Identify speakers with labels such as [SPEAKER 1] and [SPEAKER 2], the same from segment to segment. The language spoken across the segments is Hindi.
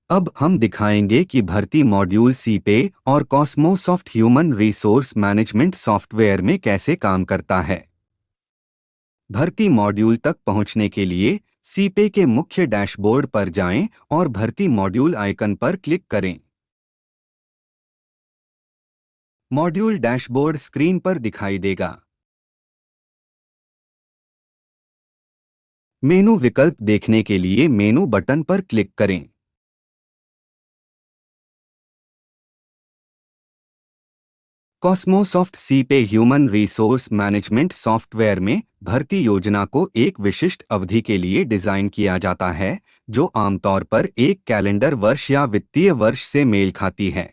[SPEAKER 1] अब हम दिखाएंगे कि भर्ती मॉड्यूल सीपे और कॉस्मोसॉफ्ट ह्यूमन रिसोर्स मैनेजमेंट सॉफ्टवेयर में कैसे काम करता है। भर्ती मॉड्यूल तक पहुंचने के लिए सीपे के मुख्य डैशबोर्ड पर जाएं और भर्ती मॉड्यूल आइकन पर क्लिक करें। मॉड्यूल डैशबोर्ड स्क्रीन पर दिखाई देगा। मेनू विकल्प देखने के लिए मेनू बटन पर क्लिक करें। कॉस्मोसॉफ्ट सीपे ह्यूमन रिसोर्स मैनेजमेंट सॉफ्टवेयर में भर्ती योजना को एक विशिष्ट अवधि के लिए डिजाइन किया जाता है, जो आमतौर पर एक कैलेंडर वर्ष या वित्तीय वर्ष से मेल खाती है।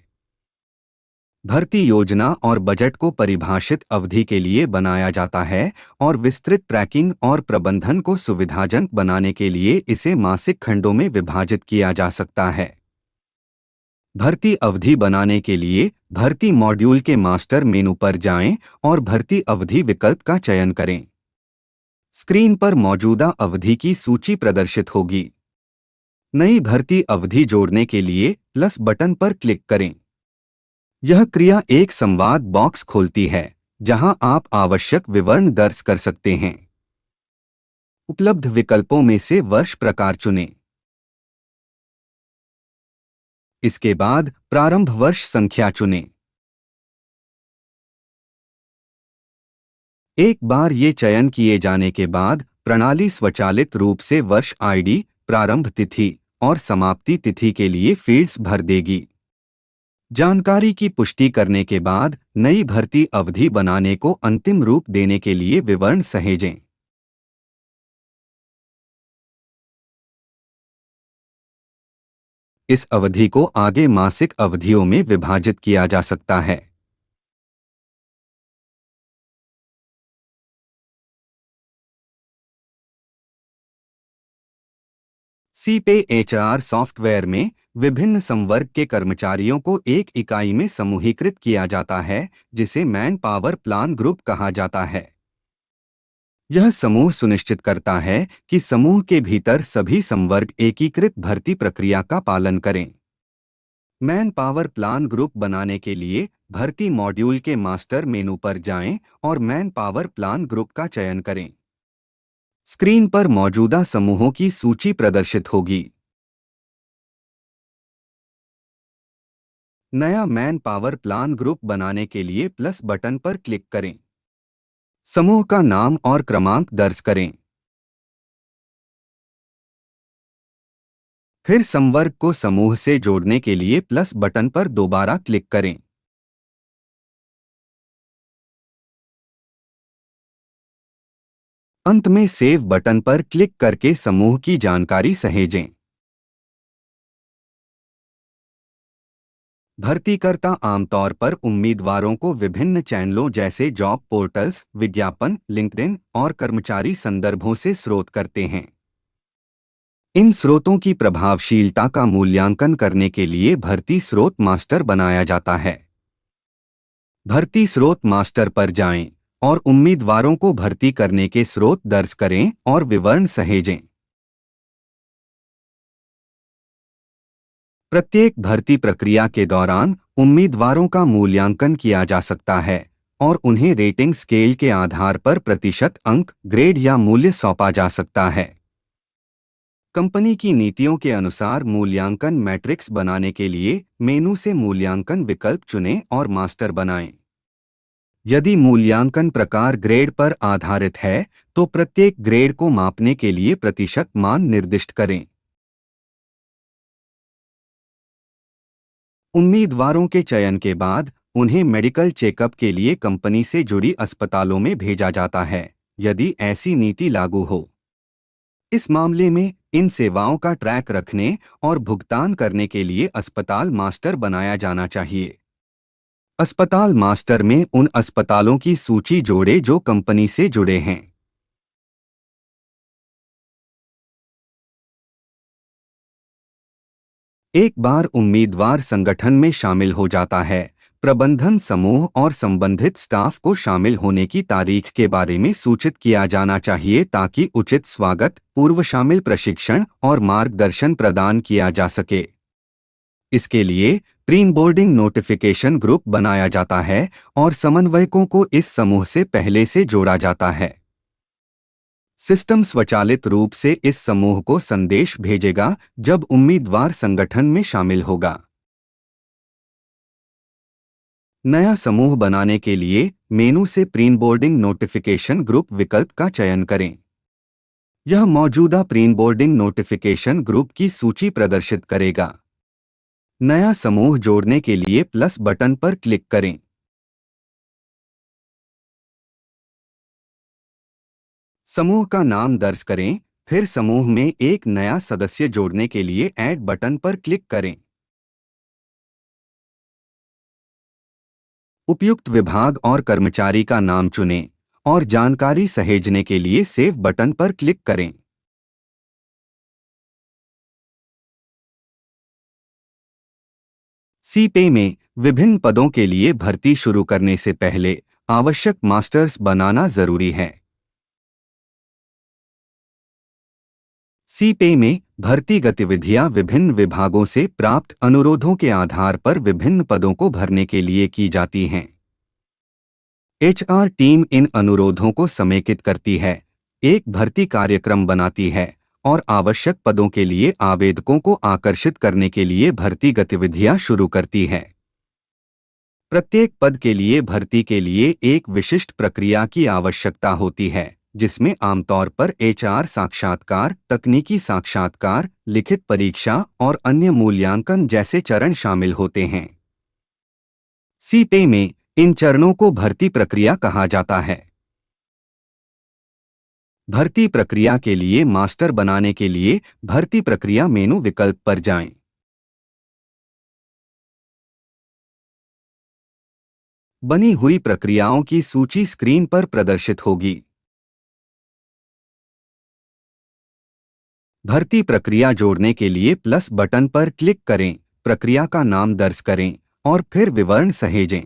[SPEAKER 1] भर्ती योजना और बजट को परिभाषित अवधि के लिए बनाया जाता है और विस्तृत ट्रैकिंग और प्रबंधन को सुविधाजनक बनाने के लिए इसे मासिक खंडों में विभाजित किया जा सकता है। भर्ती अवधि बनाने के लिए भर्ती मॉड्यूल के मास्टर मेनू पर जाएं और भर्ती अवधि विकल्प का चयन करें। स्क्रीन पर मौजूदा अवधि की सूची प्रदर्शित होगी। नई भर्ती अवधि जोड़ने के लिए प्लस बटन पर क्लिक करें। यह क्रिया एक संवाद बॉक्स खोलती है, जहां आप आवश्यक विवरण दर्ज कर सकते हैं। उपलब्ध विकल्पों में से वर्ष प्रकार चुनें। इसके बाद प्रारंभ वर्ष संख्या चुनें। एक बार ये चयन किए जाने के बाद प्रणाली स्वचालित रूप से वर्ष आईडी, प्रारंभ तिथि और समाप्ति तिथि के लिए फील्ड्स भर देगी। जानकारी की पुष्टि करने के बाद नई भर्ती अवधि बनाने को अंतिम रूप देने के लिए विवरण सहेजें। इस अवधि को आगे मासिक अवधियों में विभाजित किया जा सकता है। सीपे एचआर सॉफ्टवेयर में विभिन्न संवर्ग के कर्मचारियों को एक इकाई में समूहीकृत किया जाता है, जिसे मैन पावर प्लान ग्रुप कहा जाता है। यह समूह सुनिश्चित करता है कि समूह के भीतर सभी संवर्ग एकीकृत भर्ती प्रक्रिया का पालन करें। मैन पावर प्लान ग्रुप बनाने के लिए भर्ती मॉड्यूल के मास्टर मेनू पर जाएं और मैन पावर प्लान ग्रुप का चयन करें। स्क्रीन पर मौजूदा समूहों की सूची प्रदर्शित होगी। नया मैन पावर प्लान ग्रुप बनाने के लिए प्लस बटन पर क्लिक करें। समूह का नाम और क्रमांक दर्ज करें। फिर संवर्ग को समूह से जोड़ने के लिए प्लस बटन पर दोबारा क्लिक करें। अंत में सेव बटन पर क्लिक करके समूह की जानकारी सहेजें। भर्तीकर्ता आमतौर पर उम्मीदवारों को विभिन्न चैनलों जैसे जॉब पोर्टल्स, विज्ञापन, लिंक्डइन और कर्मचारी संदर्भों से स्रोत करते हैं। इन स्रोतों की प्रभावशीलता का मूल्यांकन करने के लिए भर्ती स्रोत मास्टर बनाया जाता है। भर्ती स्रोत मास्टर पर जाएं और उम्मीदवारों को भर्ती करने के स्रोत दर्ज करें और विवरण सहेजें। प्रत्येक भर्ती प्रक्रिया के दौरान उम्मीदवारों का मूल्यांकन किया जा सकता है और उन्हें रेटिंग स्केल के आधार पर प्रतिशत अंक, ग्रेड या मूल्य सौंपा जा सकता है। कंपनी की नीतियों के अनुसार मूल्यांकन मैट्रिक्स बनाने के लिए मेनू से मूल्यांकन विकल्प चुनें और मास्टर बनाएं। यदि मूल्यांकन प्रकार ग्रेड पर आधारित है, तो प्रत्येक ग्रेड को मापने के लिए प्रतिशत मान निर्दिष्ट करें। उम्मीदवारों के चयन के बाद उन्हें मेडिकल चेकअप के लिए कंपनी से जुड़ी अस्पतालों में भेजा जाता है, यदि ऐसी नीति लागू हो। इस मामले में इन सेवाओं का ट्रैक रखने और भुगतान करने के लिए अस्पताल मास्टर बनाया जाना चाहिए। अस्पताल मास्टर में उन अस्पतालों की सूची जोड़े जो कंपनी से जुड़े हैं। एक बार उम्मीदवार संगठन में शामिल हो जाता है, प्रबंधन समूह और संबंधित स्टाफ को शामिल होने की तारीख के बारे में सूचित किया जाना चाहिए ताकि उचित स्वागत, पूर्व शामिल प्रशिक्षण और मार्गदर्शन प्रदान किया जा सके। इसके लिए प्रीबोर्डिंग नोटिफिकेशन ग्रुप बनाया जाता है और समन्वयकों को इस समूह से पहले से जोड़ा जाता है। सिस्टम स्वचालित रूप से इस समूह को संदेश भेजेगा जब उम्मीदवार संगठन में शामिल होगा। नया समूह बनाने के लिए मेनू से प्रीबोर्डिंग नोटिफिकेशन ग्रुप विकल्प का चयन करें। यह मौजूदा प्रीबोर्डिंग नोटिफिकेशन ग्रुप की सूची प्रदर्शित करेगा। नया समूह जोड़ने के लिए प्लस बटन पर क्लिक करें। समूह का नाम दर्ज करें, फिर समूह में एक नया सदस्य जोड़ने के लिए ऐड बटन पर क्लिक करें। उपयुक्त विभाग और कर्मचारी का नाम चुनें और जानकारी सहेजने के लिए सेव बटन पर क्लिक करें। सीपे में विभिन्न पदों के लिए भर्ती शुरू करने से पहले आवश्यक मास्टर्स बनाना जरूरी है। सीपे में भर्ती गतिविधियां विभिन्न विभागों से प्राप्त अनुरोधों के आधार पर विभिन्न पदों को भरने के लिए की जाती हैं। एचआर टीम इन अनुरोधों को समेकित करती है, एक भर्ती कार्यक्रम बनाती है और आवश्यक पदों के लिए आवेदकों को आकर्षित करने के लिए भर्ती गतिविधियां शुरू करती है। प्रत्येक पद के लिए भर्ती के लिए एक विशिष्ट प्रक्रिया की आवश्यकता होती है, जिसमें आमतौर पर एचआर साक्षात्कार, तकनीकी साक्षात्कार, लिखित परीक्षा और अन्य मूल्यांकन जैसे चरण शामिल होते हैं। सीपे में इन चरणों को भर्ती प्रक्रिया कहा जाता है। भर्ती प्रक्रिया के लिए मास्टर बनाने के लिए भर्ती प्रक्रिया मेनू विकल्प पर जाएं। बनी हुई प्रक्रियाओं की सूची स्क्रीन पर प्रदर्शित होगी। भर्ती प्रक्रिया जोड़ने के लिए प्लस बटन पर क्लिक करें, प्रक्रिया का नाम दर्ज करें और फिर विवरण सहेजें।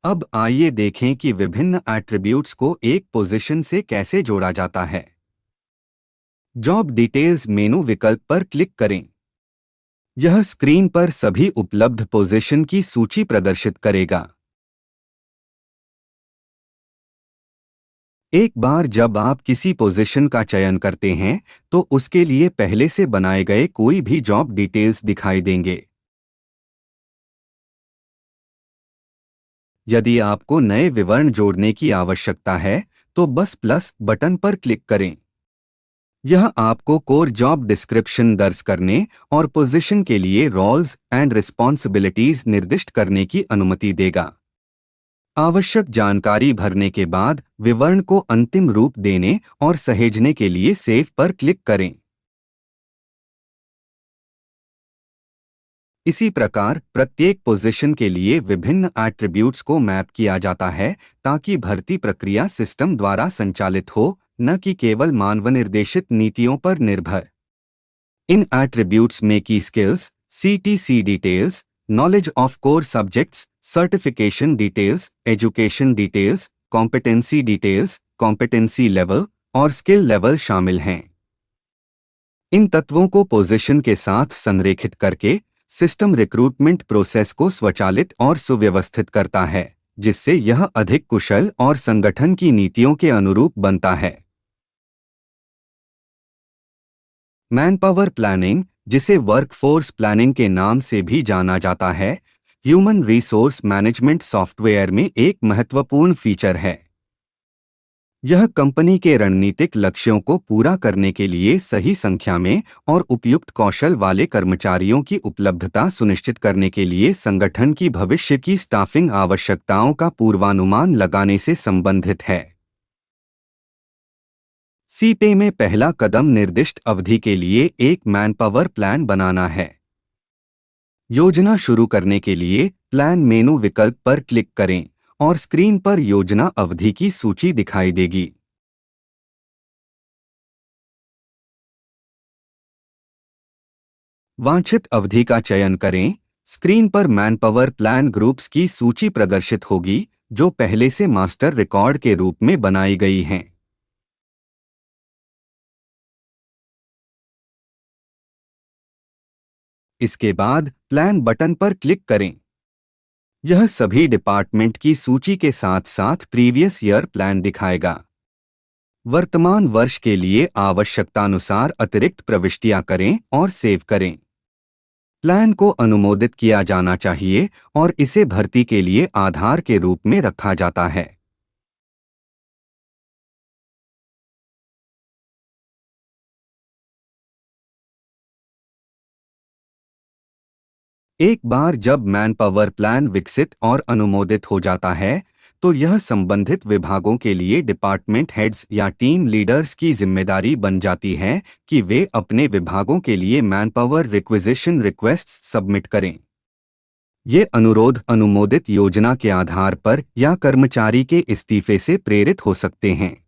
[SPEAKER 1] अब आइए देखें कि विभिन्न एट्रीब्यूट्स को एक पोजीशन से कैसे जोड़ा जाता है। जॉब डिटेल्स मेनू विकल्प पर क्लिक करें। यह स्क्रीन पर सभी उपलब्ध पोजीशन की सूची प्रदर्शित करेगा। एक बार जब आप किसी पोजीशन का चयन करते हैं, तो उसके लिए पहले से बनाए गए कोई भी जॉब डिटेल्स दिखाई देंगे। यदि आपको नए विवरण जोड़ने की आवश्यकता है, तो बस प्लस बटन पर क्लिक करें। यह आपको कोर जॉब डिस्क्रिप्शन दर्ज करने और पोजीशन के लिए रोल्स एंड रिस्पॉन्सिबिलिटीज निर्दिष्ट करने की अनुमति देगा। आवश्यक जानकारी भरने के बाद विवरण को अंतिम रूप देने और सहेजने के लिए सेव पर क्लिक करें। इसी प्रकार प्रत्येक पोजीशन के लिए विभिन्न एट्रीब्यूट्स को मैप किया जाता है ताकि भर्ती प्रक्रिया सिस्टम द्वारा संचालित हो, न कि केवल मानव निर्देशित नीतियों पर निर्भर। इन एट्रीब्यूट्स में की skills, CTC details, knowledge of core subjects, certification details, education details, competency details, competency level और स्किल लेवल शामिल हैं। इन तत्वों को पोजीशन के साथ संरेखित करके सिस्टम रिक्रूटमेंट प्रोसेस को स्वचालित और सुव्यवस्थित करता है, जिससे यह अधिक कुशल और संगठन की नीतियों के अनुरूप बनता है। मैनपावर प्लानिंग, जिसे वर्कफोर्स प्लानिंग के नाम से भी जाना जाता है, ह्यूमन रिसोर्स मैनेजमेंट सॉफ्टवेयर में एक महत्वपूर्ण फीचर है। यह कंपनी के रणनीतिक लक्ष्यों को पूरा करने के लिए सही संख्या में और उपयुक्त कौशल वाले कर्मचारियों की उपलब्धता सुनिश्चित करने के लिए संगठन की भविष्य की स्टाफिंग आवश्यकताओं का पूर्वानुमान लगाने से संबंधित है। सीपे में पहला कदम निर्दिष्ट अवधि के लिए एक मैनपावर प्लान बनाना है। योजना शुरू करने के लिए प्लान मेनू विकल्प पर क्लिक करें और स्क्रीन पर योजना अवधि की सूची दिखाई देगी। वांछित अवधि का चयन करें। स्क्रीन पर मैनपावर प्लान ग्रुप्स की सूची प्रदर्शित होगी, जो पहले से मास्टर रिकॉर्ड के रूप में बनाई गई हैं। इसके बाद प्लान बटन पर क्लिक करें। यह सभी डिपार्टमेंट की सूची के साथ साथ प्रीवियस ईयर प्लान दिखाएगा। वर्तमान वर्ष के लिए आवश्यकतानुसार अतिरिक्त प्रविष्टियां करें और सेव करें। प्लान को अनुमोदित किया जाना चाहिए और इसे भर्ती के लिए आधार के रूप में रखा जाता है। एक बार जब मैनपावर प्लान विकसित और अनुमोदित हो जाता है, तो यह संबंधित विभागों के लिए डिपार्टमेंट हेड्स या टीम लीडर्स की जिम्मेदारी बन जाती है कि वे अपने विभागों के लिए मैनपावर रिक्विजिशन रिक्वेस्ट्स सबमिट करें। ये अनुरोध अनुमोदित योजना के आधार पर या कर्मचारी के इस्तीफे से प्रेरित हो सकते हैं।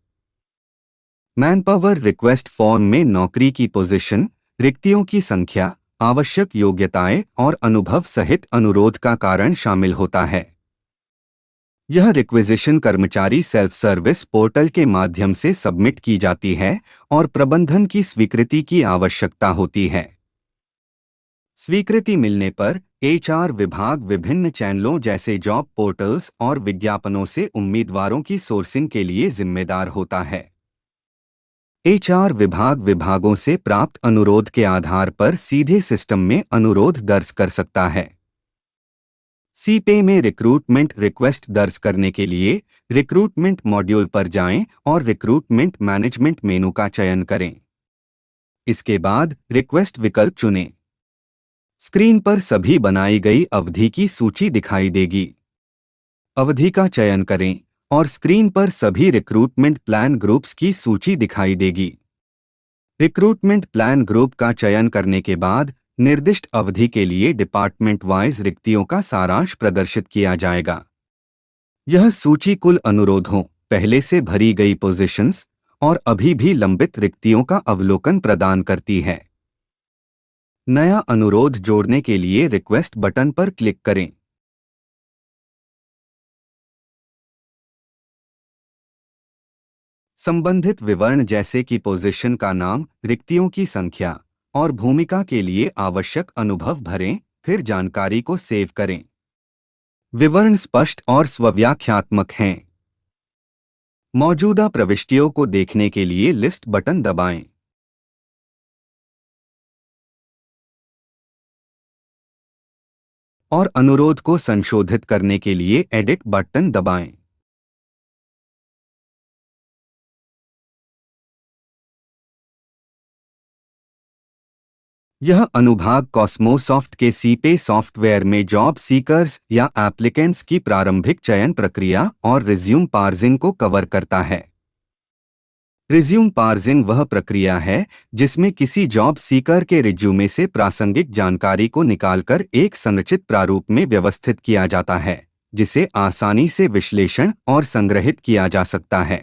[SPEAKER 1] मैनपावर रिक्वेस्ट फॉर्म में नौकरी की पोजीशन, रिक्तियों की संख्या, आवश्यक योग्यताएं और अनुभव सहित अनुरोध का कारण शामिल होता है। यह रिक्विजिशन कर्मचारी सेल्फ सर्विस पोर्टल के माध्यम से सबमिट की जाती है और प्रबंधन की स्वीकृति की आवश्यकता होती है। स्वीकृति मिलने पर HR विभाग विभिन्न चैनलों जैसे जॉब पोर्टल्स और विज्ञापनों से उम्मीदवारों की सोर्सिंग के लिए जिम्मेदार होता है। HR विभाग विभागों से प्राप्त अनुरोध के आधार पर सीधे सिस्टम में अनुरोध दर्ज कर सकता है। सीपे में रिक्रूटमेंट रिक्वेस्ट दर्ज करने के लिए रिक्रूटमेंट मॉड्यूल पर जाएं और रिक्रूटमेंट मैनेजमेंट मेनू का चयन करें। इसके बाद रिक्वेस्ट विकल्प चुनें। स्क्रीन पर सभी बनाई गई अवधि की सूची दिखाई देगी। अवधि का चयन करें और स्क्रीन पर सभी रिक्रूटमेंट प्लान ग्रुप्स की सूची दिखाई देगी। रिक्रूटमेंट प्लान ग्रुप का चयन करने के बाद निर्दिष्ट अवधि के लिए डिपार्टमेंट वाइज रिक्तियों का सारांश प्रदर्शित किया जाएगा। यह सूची कुल अनुरोधों, पहले से भरी गई पोजीशंस और अभी भी लंबित रिक्तियों का अवलोकन प्रदान करती है। नया अनुरोध जोड़ने के लिए रिक्वेस्ट बटन पर क्लिक करें। संबंधित विवरण जैसे कि पोजीशन का नाम, रिक्तियों की संख्या और भूमिका के लिए आवश्यक अनुभव भरें, फिर जानकारी को सेव करें। विवरण स्पष्ट और स्वव्याख्यात्मक हैं। मौजूदा प्रविष्टियों को देखने के लिए लिस्ट बटन दबाएं। और अनुरोध को संशोधित करने के लिए एडिट बटन दबाएं। यह अनुभाग कॉस्मोसॉफ्ट के सीपे सॉफ्टवेयर में जॉब सीकर्स या एप्लीकेंट्स की प्रारंभिक चयन प्रक्रिया और रिज्यूम पार्सिंग को कवर करता है। रिज्यूम पार्सिंग वह प्रक्रिया है जिसमें किसी जॉब सीकर के रिज्यूमे से प्रासंगिक जानकारी को निकालकर एक संरचित प्रारूप में व्यवस्थित किया जाता है, जिसे आसानी से विश्लेषण और संग्रहित किया जा सकता है।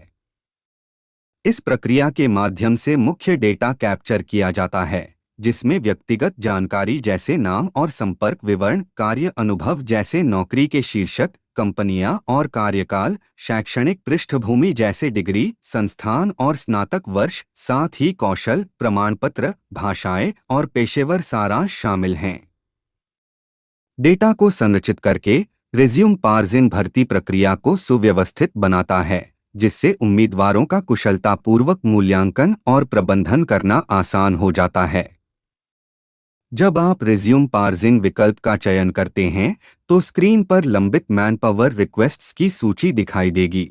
[SPEAKER 1] इस प्रक्रिया के माध्यम से मुख्य डेटा कैप्चर किया जाता है, जिसमें व्यक्तिगत जानकारी जैसे नाम और संपर्क विवरण, कार्य अनुभव जैसे नौकरी के शीर्षक, कंपनियां और कार्यकाल, शैक्षणिक पृष्ठभूमि जैसे डिग्री, संस्थान और स्नातक वर्ष, साथ ही कौशल, प्रमाण पत्र, भाषाएं और पेशेवर सारांश शामिल हैं। डेटा को संरचित करके रिज्यूम पार्सिंग भर्ती प्रक्रिया को सुव्यवस्थित बनाता है, जिससे उम्मीदवारों का कुशलतापूर्वक मूल्यांकन और प्रबंधन करना आसान हो जाता है। जब आप रिज्यूम पार्सिंग विकल्प का चयन करते हैं, तो स्क्रीन पर लंबित मैनपावर रिक्वेस्ट्स की सूची दिखाई देगी।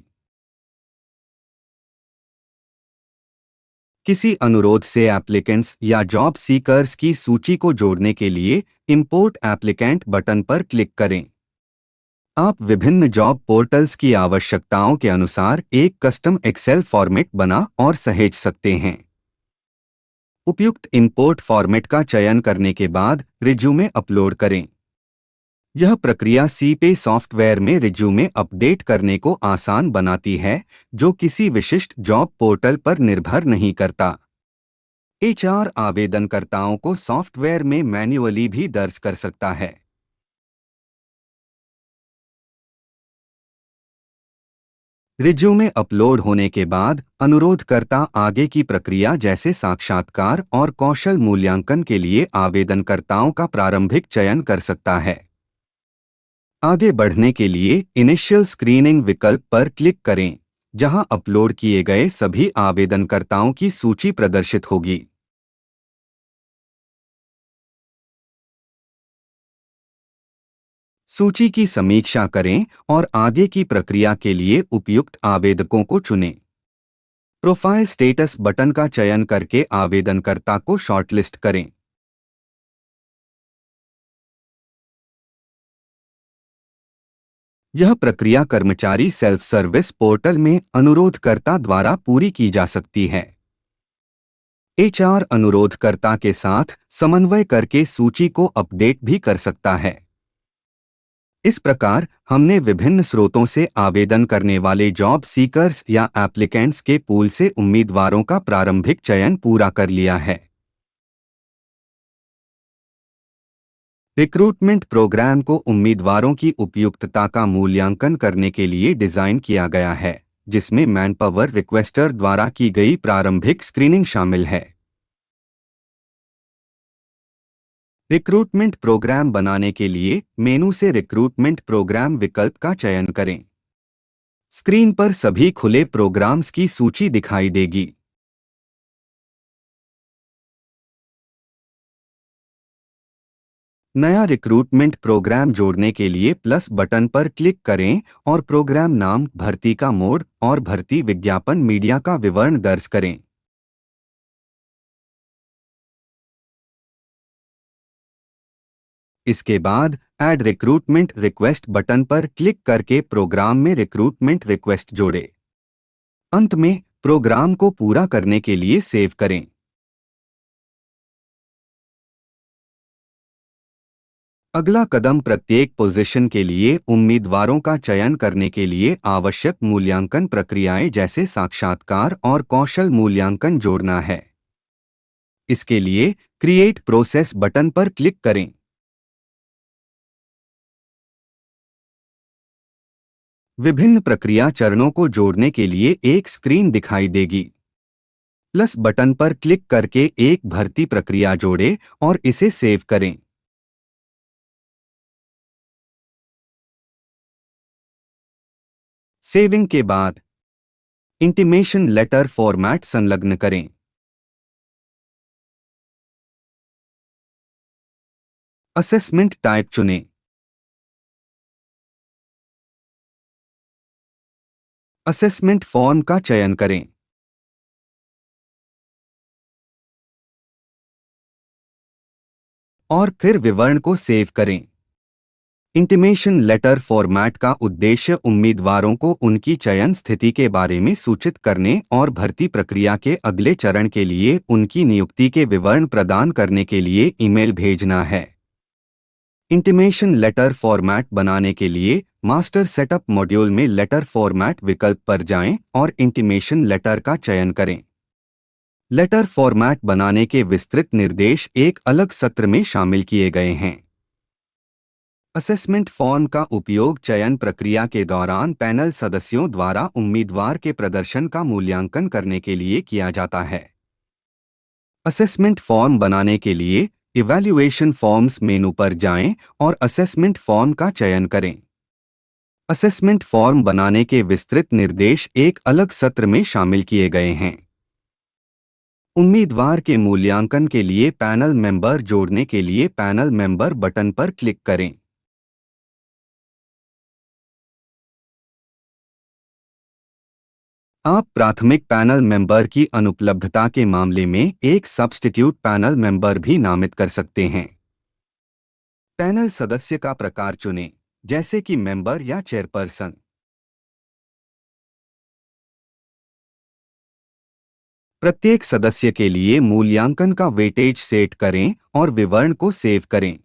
[SPEAKER 1] किसी अनुरोध से एप्लीकेंट्स या जॉब सीकर्स की सूची को जोड़ने के लिए इंपोर्ट एप्लीकेंट बटन पर क्लिक करें। आप विभिन्न जॉब पोर्टल्स की आवश्यकताओं के अनुसार एक कस्टम एक्सेल फॉर्मेट बना और सहेज सकते हैं। उपयुक्त इंपोर्ट फॉर्मेट का चयन करने के बाद रिज्यूमे अपलोड करें। यह प्रक्रिया सीपे सॉफ्टवेयर में रिज्यूमे अपडेट करने को आसान बनाती है, जो किसी विशिष्ट जॉब पोर्टल पर निर्भर नहीं करता। एचआर आवेदनकर्ताओं को सॉफ्टवेयर में मैन्युअली भी दर्ज कर सकता है। रिज्यूमे अपलोड होने के बाद अनुरोधकर्ता आगे की प्रक्रिया जैसे साक्षात्कार और कौशल मूल्यांकन के लिए आवेदनकर्ताओं का प्रारंभिक चयन कर सकता है। आगे बढ़ने के लिए इनिशियल स्क्रीनिंग विकल्प पर क्लिक करें, जहां अपलोड किए गए सभी आवेदनकर्ताओं की सूची प्रदर्शित होगी। सूची की समीक्षा करें और आगे की प्रक्रिया के लिए उपयुक्त आवेदकों को चुनें। प्रोफाइल स्टेटस बटन का चयन करके आवेदनकर्ता को शॉर्टलिस्ट करें। यह प्रक्रिया कर्मचारी सेल्फ सर्विस पोर्टल में अनुरोधकर्ता द्वारा पूरी की जा सकती है। एचआर अनुरोधकर्ता के साथ समन्वय करके सूची को अपडेट भी कर सकता है। इस प्रकार हमने विभिन्न स्रोतों से आवेदन करने वाले जॉब सीकर्स या एप्लीकेंट्स के पूल से उम्मीदवारों का प्रारंभिक चयन पूरा कर लिया है। रिक्रूटमेंट प्रोग्राम को उम्मीदवारों की उपयुक्तता का मूल्यांकन करने के लिए डिजाइन किया गया है, जिसमें मैनपावर रिक्वेस्टर द्वारा की गई प्रारंभिक स्क्रीनिंग शामिल है। रिक्रूटमेंट प्रोग्राम बनाने के लिए मेनू से रिक्रूटमेंट प्रोग्राम विकल्प का चयन करें। स्क्रीन पर सभी खुले प्रोग्राम्स की सूची दिखाई देगी। नया रिक्रूटमेंट प्रोग्राम जोड़ने के लिए प्लस बटन पर क्लिक करें और प्रोग्राम नाम, भर्ती का मोड और भर्ती विज्ञापन मीडिया का विवरण दर्ज करें। इसके बाद ऐड रिक्रूटमेंट रिक्वेस्ट बटन पर क्लिक करके प्रोग्राम में रिक्रूटमेंट रिक्वेस्ट जोड़ें। अंत में प्रोग्राम को पूरा करने के लिए सेव करें। अगला कदम प्रत्येक पोजीशन के लिए उम्मीदवारों का चयन करने के लिए आवश्यक मूल्यांकन प्रक्रियाएं जैसे साक्षात्कार और कौशल मूल्यांकन जोड़ना है। इसके लिए क्रिएट प्रोसेस बटन पर क्लिक करें। विभिन्न प्रक्रिया चरणों को जोड़ने के लिए एक स्क्रीन दिखाई देगी। प्लस बटन पर क्लिक करके एक भर्ती प्रक्रिया जोड़ें और इसे सेव करें। सेविंग के बाद इंटीमेशन लेटर फॉर्मेट संलग्न करें। असेसमेंट टाइप चुनें। असेसमेंट फॉर्म का चयन करें और फिर विवरण को सेव करें। इंटीमेशन लेटर फॉर्मेट का उद्देश्य उम्मीदवारों को उनकी चयन स्थिति के बारे में सूचित करने और भर्ती प्रक्रिया के अगले चरण के लिए उनकी नियुक्ति के विवरण प्रदान करने के लिए ईमेल भेजना है। इंटीमेशन लेटर फॉर्मेट बनाने के लिए मास्टर सेटअप मॉड्यूल में लेटर फॉर्मेट विकल्प पर जाएं और इंटीमेशन लेटर का चयन करें। लेटर फॉर्मेट बनाने के विस्तृत निर्देश एक अलग सत्र में शामिल किए गए हैं। असेसमेंट फॉर्म का उपयोग चयन प्रक्रिया के दौरान पैनल सदस्यों द्वारा उम्मीदवार के प्रदर्शन का मूल्यांकन करने के लिए किया जाता है। असेसमेंट फॉर्म बनाने के लिए इवैल्यूएशन फॉर्म्स मेनू पर जाएं और असेसमेंट फॉर्म का चयन करें। असेसमेंट फॉर्म बनाने के विस्तृत निर्देश एक अलग सत्र में शामिल किए गए हैं। उम्मीदवार के मूल्यांकन के लिए पैनल मेंबर जोड़ने के लिए पैनल मेंबर बटन पर क्लिक करें। आप प्राथमिक पैनल मेंबर की अनुपलब्धता के मामले में एक सब्स्टिट्यूट पैनल मेंबर भी नामित कर सकते हैं। पैनल सदस्य का प्रकार चुनें, जैसे कि मेंबर या चेयरपर्सन। प्रत्येक सदस्य के लिए मूल्यांकन का वेटेज सेट करें और विवरण को सेव करें।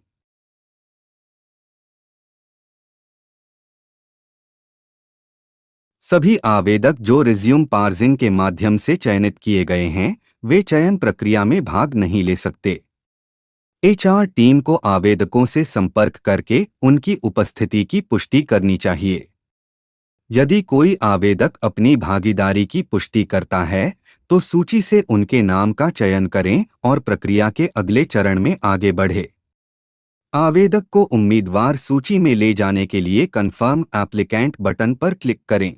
[SPEAKER 1] सभी आवेदक जो रिज्यूम पार्सिंग के माध्यम से चयनित किए गए हैं, वे चयन प्रक्रिया में भाग नहीं ले सकते। एचआर टीम को आवेदकों से संपर्क करके उनकी उपस्थिति की पुष्टि करनी चाहिए। यदि कोई आवेदक अपनी भागीदारी की पुष्टि करता है, तो सूची से उनके नाम का चयन करें और प्रक्रिया के अगले चरण में आगे बढ़े। आवेदक को उम्मीदवार सूची में ले जाने के लिए कन्फर्म एप्लीकेंट बटन पर क्लिक करें।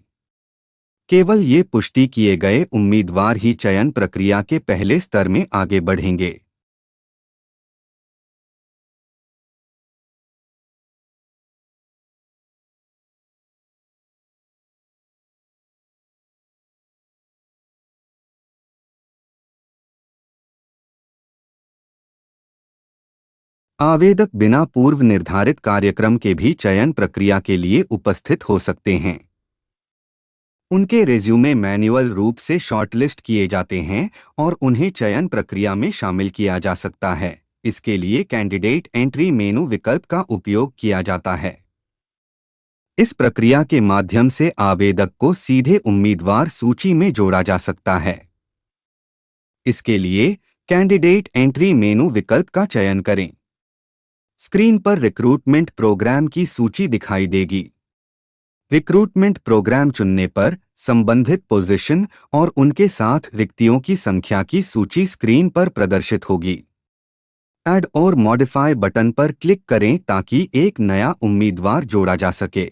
[SPEAKER 1] केवल ये पुष्टि किए गए उम्मीदवार ही चयन प्रक्रिया के पहले स्तर में आगे बढ़ेंगे। आवेदक बिना पूर्व निर्धारित कार्यक्रम के भी चयन प्रक्रिया के लिए उपस्थित हो सकते हैं। उनके रेज्यूमे मैन्युअल रूप से शॉर्टलिस्ट किए जाते हैं और उन्हें चयन प्रक्रिया में शामिल किया जा सकता है। इसके लिए कैंडिडेट एंट्री मेनू विकल्प का उपयोग किया जाता है। इस प्रक्रिया के माध्यम से आवेदक को सीधे उम्मीदवार सूची में जोड़ा जा सकता है। इसके लिए कैंडिडेट एंट्री मेनू विकल्प का चयन करें। स्क्रीन पर रिक्रूटमेंट प्रोग्राम की सूची दिखाई देगी। रिक्रूटमेंट प्रोग्राम चुनने पर संबंधित पोजीशन और उनके साथ रिक्तियों की संख्या की सूची स्क्रीन पर प्रदर्शित होगी। ऐड और मॉडिफाई बटन पर क्लिक करें ताकि एक नया उम्मीदवार जोड़ा जा सके।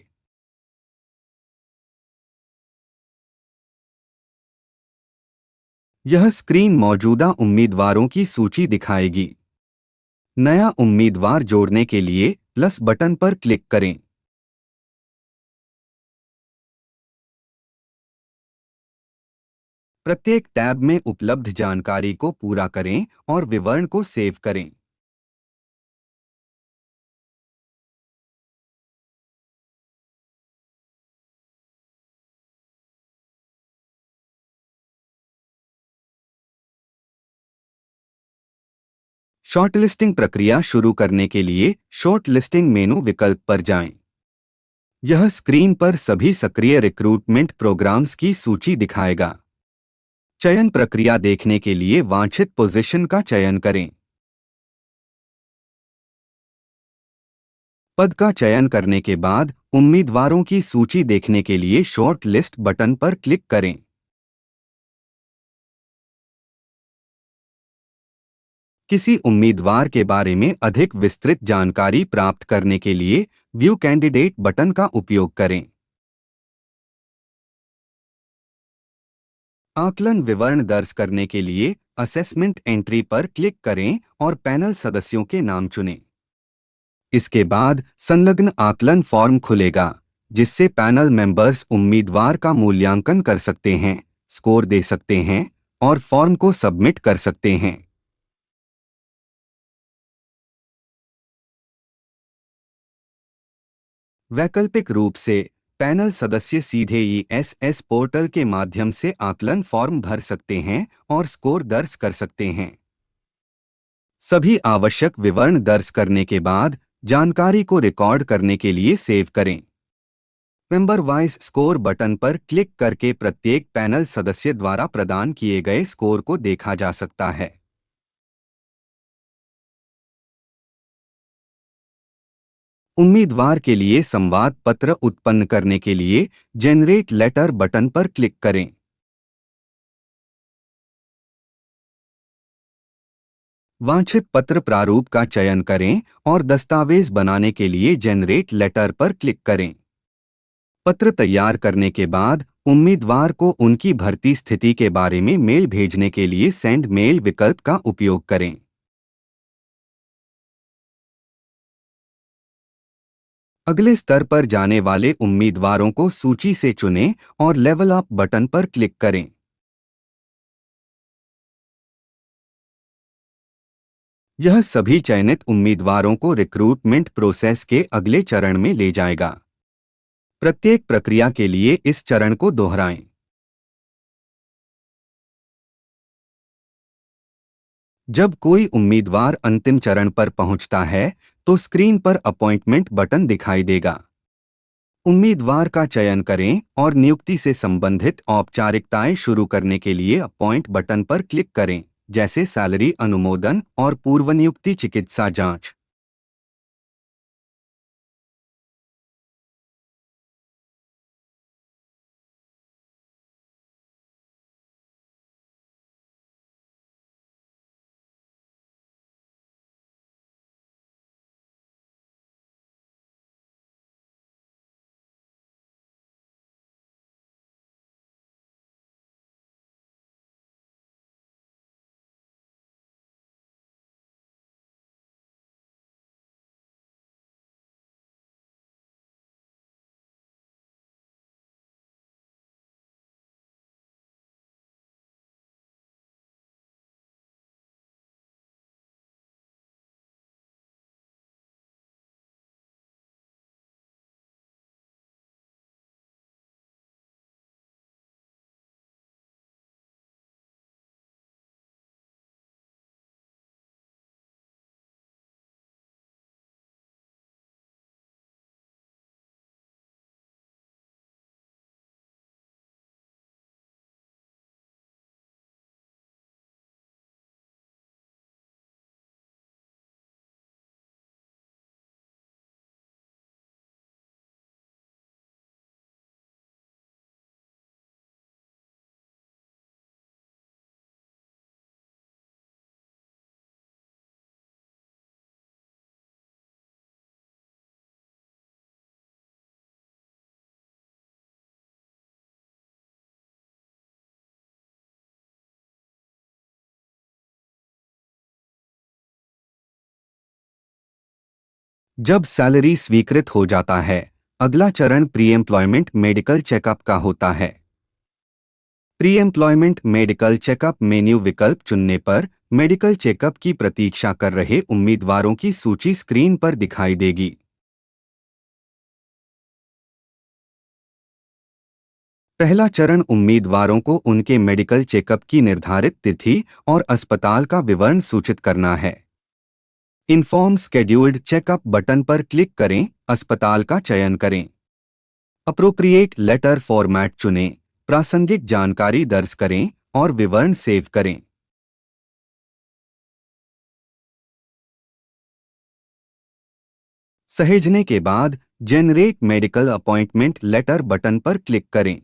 [SPEAKER 1] यह स्क्रीन मौजूदा उम्मीदवारों की सूची दिखाएगी। नया उम्मीदवार जोड़ने के लिए प्लस बटन पर क्लिक करें। प्रत्येक टैब में उपलब्ध जानकारी को पूरा करें और विवरण को सेव करें। शॉर्टलिस्टिंग प्रक्रिया शुरू करने के लिए शॉर्ट लिस्टिंग मेनू विकल्प पर जाएं। यह स्क्रीन पर सभी सक्रिय रिक्रूटमेंट प्रोग्राम्स की सूची दिखाएगा। चयन प्रक्रिया देखने के लिए वांछित पोजीशन का चयन करें। पद का चयन करने के बाद उम्मीदवारों की सूची देखने के लिए शॉर्ट लिस्ट बटन पर क्लिक करें। किसी उम्मीदवार के बारे में अधिक विस्तृत जानकारी प्राप्त करने के लिए व्यू कैंडिडेट बटन का उपयोग करें। आकलन विवरण दर्ज करने के लिए असेसमेंट एंट्री पर क्लिक करें और पैनल सदस्यों के नाम चुनें। इसके बाद संलग्न आकलन फॉर्म खुलेगा, जिससे पैनल मेंबर्स उम्मीदवार का मूल्यांकन कर सकते हैं, स्कोर दे सकते हैं और फॉर्म को सबमिट कर सकते हैं। वैकल्पिक रूप से पैनल सदस्य सीधे ईएसएस पोर्टल के माध्यम से आकलन फॉर्म भर सकते हैं और स्कोर दर्ज कर सकते हैं। सभी आवश्यक विवरण दर्ज करने के बाद जानकारी को रिकॉर्ड करने के लिए सेव करें। मेंबर वाइज स्कोर बटन पर क्लिक करके प्रत्येक पैनल सदस्य द्वारा प्रदान किए गए स्कोर को देखा जा सकता है। उम्मीदवार के लिए संवाद पत्र उत्पन्न करने के लिए जनरेट लेटर बटन पर क्लिक करें। वांछित पत्र प्रारूप का चयन करें और दस्तावेज बनाने के लिए जनरेट लेटर पर क्लिक करें। पत्र तैयार करने के बाद उम्मीदवार को उनकी भर्ती स्थिति के बारे में मेल भेजने के लिए सेंड मेल विकल्प का उपयोग करें। अगले स्तर पर जाने वाले उम्मीदवारों को सूची से चुनें और लेवल अप बटन पर क्लिक करें। यह सभी चयनित उम्मीदवारों को रिक्रूटमेंट प्रोसेस के अगले चरण में ले जाएगा। प्रत्येक प्रक्रिया के लिए इस चरण को दोहराएं। जब कोई उम्मीदवार अंतिम चरण पर पहुंचता है तो स्क्रीन पर अपॉइंटमेंट बटन दिखाई देगा। उम्मीदवार का चयन करें और नियुक्ति से संबंधित औपचारिकताएं शुरू करने के लिए अपॉइंट बटन पर क्लिक करें, जैसे सैलरी अनुमोदन और पूर्वनियुक्ति चिकित्सा जांच। जब सैलरी स्वीकृत हो जाता है, अगला चरण प्री एम्प्लॉयमेंट मेडिकल चेकअप का होता है। Pre employment medical checkup menu विकल्प चुनने पर मेडिकल चेकअप की प्रतीक्षा कर रहे उम्मीदवारों की सूची स्क्रीन पर दिखाई देगी। पहला चरण उम्मीदवारों को उनके मेडिकल चेकअप की निर्धारित तिथि और अस्पताल का विवरण सूचित करना है। इन्फॉर्म स्केड्यूल्ड चेकअप बटन पर क्लिक करें, अस्पताल का चयन करें। अप्रोप्रिएट लेटर फॉर्मेट चुनें, प्रासंगिक जानकारी दर्ज करें और विवरण सेव करें। सहेजने के बाद generate medical appointment letter button पर क्लिक करें।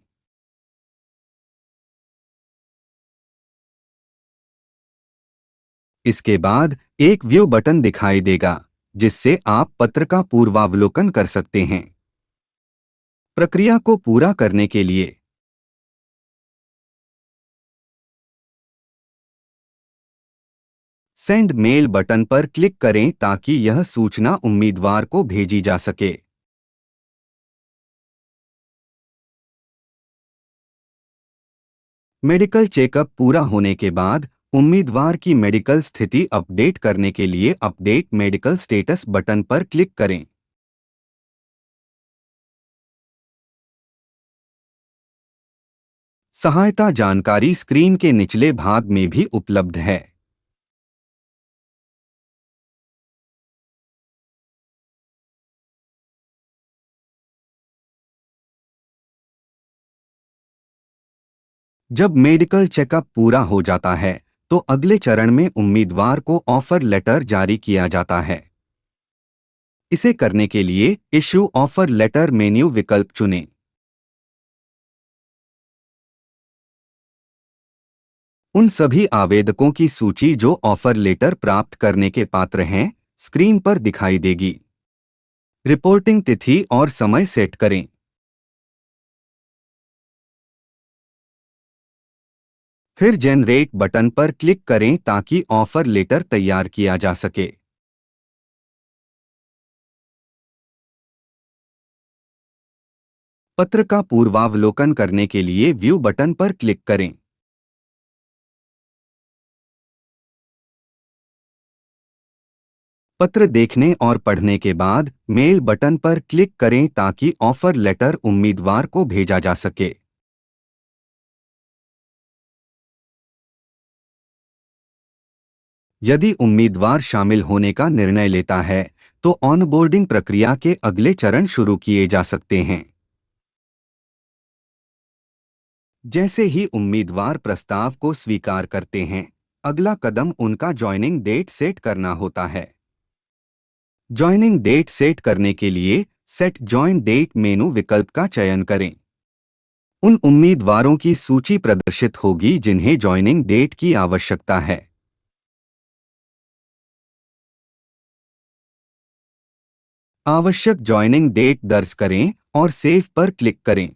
[SPEAKER 1] इसके बाद एक व्यू बटन दिखाई देगा, जिससे आप पत्र का पूर्वावलोकन कर सकते हैं। प्रक्रिया को पूरा करने के लिए सेंड मेल बटन पर क्लिक करें ताकि यह सूचना उम्मीदवार को भेजी जा सके। मेडिकल चेकअप पूरा होने के बाद उम्मीदवार की मेडिकल स्थिति अपडेट करने के लिए अपडेट मेडिकल स्टेटस बटन पर क्लिक करें। सहायता जानकारी स्क्रीन के निचले भाग में भी उपलब्ध है। जब मेडिकल चेकअप पूरा हो जाता है तो अगले चरण में उम्मीदवार को ऑफर लेटर जारी किया जाता है। इसे करने के लिए इश्यू ऑफर लेटर मेन्यू विकल्प चुनें। उन सभी आवेदकों की सूची जो ऑफर लेटर प्राप्त करने के पात्र हैं, स्क्रीन पर दिखाई देगी। रिपोर्टिंग तिथि और समय सेट करें। फिर जनरेट बटन पर क्लिक करें ताकि ऑफर लेटर तैयार किया जा सके। पत्र का पूर्वावलोकन करने के लिए व्यू बटन पर क्लिक करें। पत्र देखने और पढ़ने के बाद मेल बटन पर क्लिक करें ताकि ऑफर लेटर उम्मीदवार को भेजा जा सके। यदि उम्मीदवार शामिल होने का निर्णय लेता है तो ऑनबोर्डिंग प्रक्रिया के अगले चरण शुरू किए जा सकते हैं। जैसे ही उम्मीदवार प्रस्ताव को स्वीकार करते हैं, अगला कदम उनका ज्वाइनिंग डेट सेट करना होता है। ज्वाइनिंग डेट सेट करने के लिए सेट जॉइन डेट मेनू विकल्प का चयन करें। उन उम्मीदवारों की सूची प्रदर्शित होगी जिन्हें ज्वाइनिंग डेट की आवश्यकता है। आवश्यक ज्वाइनिंग डेट दर्ज करें और सेव पर क्लिक करें।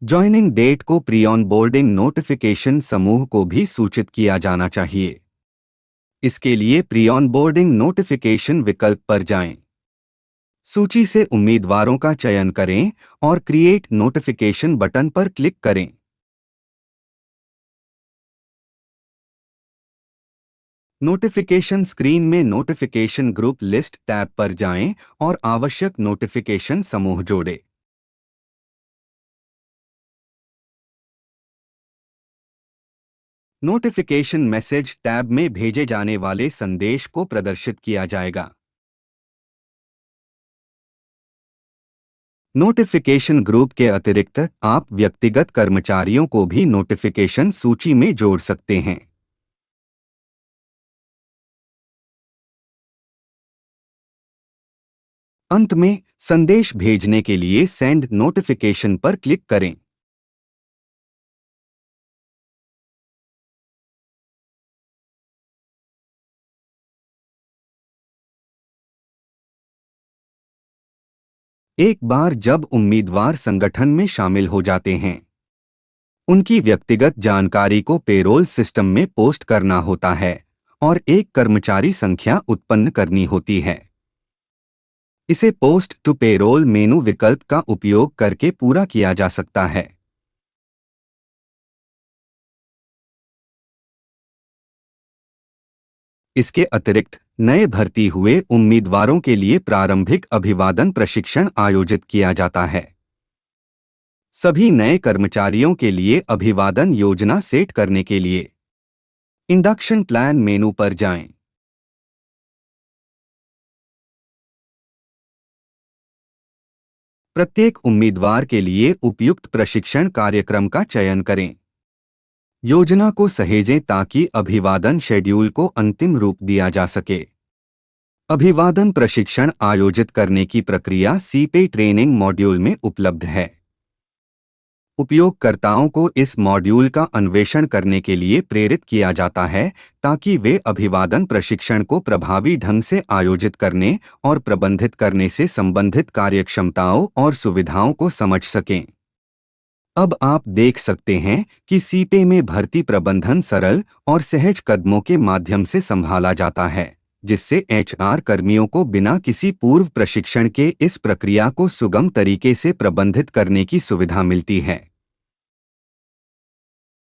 [SPEAKER 1] ज्वाइनिंग डेट को प्री ऑनबोर्डिंग नोटिफिकेशन समूह को भी सूचित किया जाना चाहिए। इसके लिए प्री ऑनबोर्डिंग नोटिफिकेशन विकल्प पर जाएं। सूची से उम्मीदवारों का चयन करें और क्रिएट नोटिफिकेशन बटन पर क्लिक करें। नोटिफिकेशन स्क्रीन में नोटिफिकेशन ग्रुप लिस्ट टैब पर जाएं और आवश्यक नोटिफिकेशन समूह जोड़ें। नोटिफिकेशन मैसेज टैब में भेजे जाने वाले संदेश को प्रदर्शित किया जाएगा। नोटिफिकेशन ग्रुप के अतिरिक्त आप व्यक्तिगत कर्मचारियों को भी नोटिफिकेशन सूची में जोड़ सकते हैं। अंत में संदेश भेजने के लिए सेंड नोटिफिकेशन पर क्लिक करें। एक बार जब उम्मीदवार संगठन में शामिल हो जाते हैं, उनकी व्यक्तिगत जानकारी को पेरोल सिस्टम में पोस्ट करना होता है और एक कर्मचारी संख्या उत्पन्न करनी होती है। इसे पोस्ट टू पेरोल मेनू विकल्प का उपयोग करके पूरा किया जा सकता है। इसके अतिरिक्त नए भर्ती हुए उम्मीदवारों के लिए प्रारंभिक अभिवादन प्रशिक्षण आयोजित किया जाता है। सभी नए कर्मचारियों के लिए अभिवादन योजना सेट करने के लिए इंडक्शन प्लान मेनू पर जाएं। प्रत्येक उम्मीदवार के लिए उपयुक्त प्रशिक्षण कार्यक्रम का चयन करें। योजना को सहेजें ताकि अभिवादन शेड्यूल को अंतिम रूप दिया जा सके। अभिवादन प्रशिक्षण आयोजित करने की प्रक्रिया सीपे ट्रेनिंग मॉड्यूल में उपलब्ध है। उपयोगकर्ताओं को इस मॉड्यूल का अन्वेषण करने के लिए प्रेरित किया जाता है ताकि वे अभिवादन प्रशिक्षण को प्रभावी ढंग से आयोजित करने और प्रबंधित करने से संबंधित कार्यक्षमताओं और सुविधाओं को समझ सकें। अब आप देख सकते हैं कि सीपे में भर्ती प्रबंधन सरल और सहज कदमों के माध्यम से संभाला जाता है, जिससे एचआर कर्मियों को बिना किसी पूर्व प्रशिक्षण के इस प्रक्रिया को सुगम तरीके से प्रबंधित करने की सुविधा मिलती है।